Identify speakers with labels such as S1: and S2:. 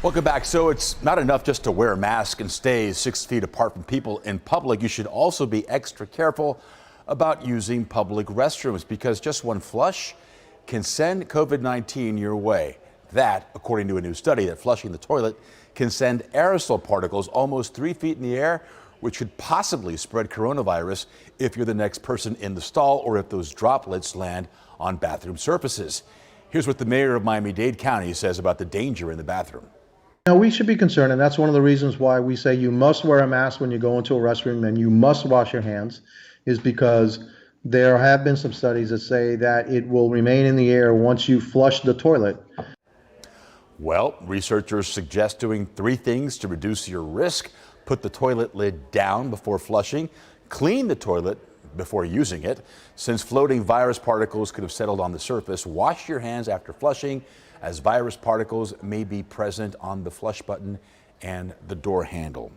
S1: Welcome back. So it's not enough just to wear a mask and stay 6 feet apart from people in public. You should also be extra careful about using public restrooms because just one flush can send COVID-19 your way. That, according to a new study, that flushing the toilet can send aerosol particles almost 3 feet in the air, which could possibly spread coronavirus if you're the next person in the stall or if those droplets land on bathroom surfaces. Here's what the mayor of Miami-Dade County says about the danger in the bathroom.
S2: Now, we should be concerned, and that's one of the reasons why we say you must wear a mask when you go into a restroom and you must wash your hands, is because there have been some studies that say that it will remain in the air once you flush the toilet.
S1: Well, researchers suggest doing 3 things to reduce your risk. Put the toilet lid down before flushing, clean the toilet before using it. Since floating virus particles could have settled on the surface, wash your hands after flushing, as virus particles may be present on the flush button and the door handle.